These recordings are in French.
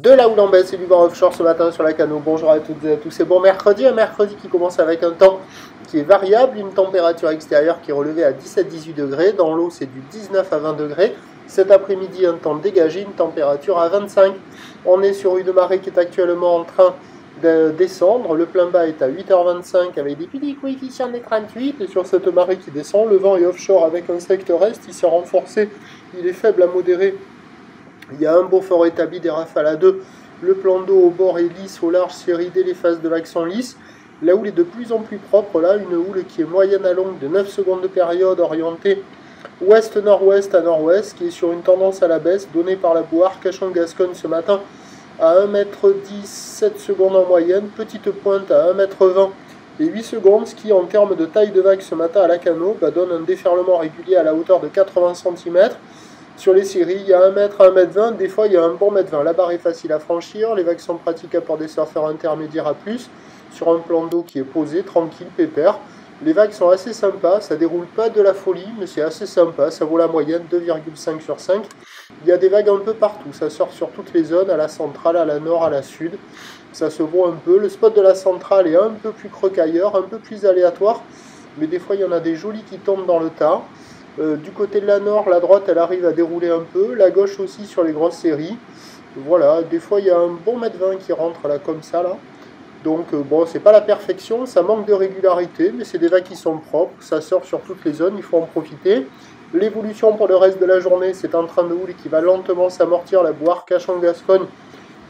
De la houle en baisse et du vent offshore ce matin sur la Cano. Bonjour à toutes et à tous. C'est bon mercredi, un mercredi qui commence avec un temps qui est variable, une température extérieure qui est relevée à 17-18 degrés. Dans l'eau, c'est du 19 à 20 degrés. Cet après-midi, un temps dégagé, une température à 25. On est sur une marée qui est actuellement en train de descendre. Le plein bas est à 8h25 avec des petits coefficients de 38. Et sur cette marée qui descend, le vent est offshore avec un secteur est. Il s'est renforcé, il est faible à modéré. Il y a un beau fort établi des rafales à 2. Le plan d'eau au bord est lisse, au large c'est ridé, les faces de l'axe sont lisses. La houle est de plus en plus propre là, une houle qui est moyenne à longue de 9 secondes de période orientée ouest-nord-ouest à nord-ouest, qui est sur une tendance à la baisse donnée par la boue Arcachon-Gascogne ce matin à 1,10 m 7 secondes en moyenne, petite pointe à 1,20 m et 8 secondes, ce qui en termes de taille de vague ce matin à la Cano donne un déferlement régulier à la hauteur de 80 cm. Sur les séries, il y a 1 m à 1,20 m, des fois il y a un bon 1,20 m. La barre est facile à franchir, les vagues sont praticables pour des surfeurs intermédiaires à plus, sur un plan d'eau qui est posé, tranquille, pépère. Les vagues sont assez sympas, ça déroule pas de la folie, mais c'est assez sympa, ça vaut la moyenne, 2,5 sur 5. Il y a des vagues un peu partout, ça sort sur toutes les zones, à la centrale, à la nord, à la sud. Ça se voit un peu, le spot de la centrale est un peu plus creux qu'ailleurs, un peu plus aléatoire, mais des fois il y en a des jolis qui tombent dans le tas. Du côté de la nord, la droite elle arrive à dérouler un peu, la gauche aussi sur les grosses séries. Voilà, des fois il y a un bon 1,20 m qui rentre là comme ça là. Donc bon, c'est pas la perfection, ça manque de régularité, mais c'est des vagues qui sont propres, ça sort sur toutes les zones, il faut en profiter. L'évolution pour le reste de la journée, c'est un train de houle qui va lentement s'amortir, la boue Arcachon-Gascogne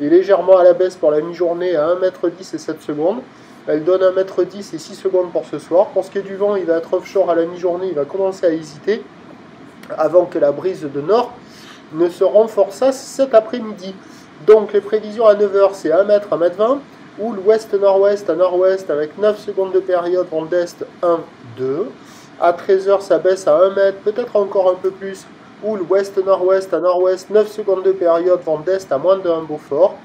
est légèrement à la baisse pour la mi-journée à 1,10 m et 7 secondes. Elle donne 1,10 m et 6 secondes pour ce soir. Pour ce qui est du vent, il va être offshore à la mi-journée, il va commencer à hésiter avant que la brise de nord ne se renforçasse cet après-midi. Donc les prévisions à 9 h, c'est 1 m, 1,20 m. Houle ouest-nord-ouest à nord-ouest avec 9 secondes de période, vent d'est 1, 2. À 13 h, ça baisse à 1 m, peut-être encore un peu plus. Houle ouest-nord-ouest à nord-ouest, 9 secondes de période, vent d'est à moins de 1 Beaufort.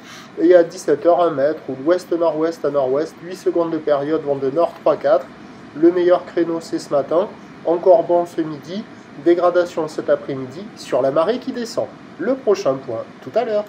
Et à 17 h, 1 m, houle ouest-nord-ouest à nord-ouest, 8 secondes de période, vent de nord 3-4. Le meilleur créneau, c'est ce matin. Encore bon ce midi. Dégradation cet après-midi sur la marée qui descend. Le prochain point, tout à l'heure.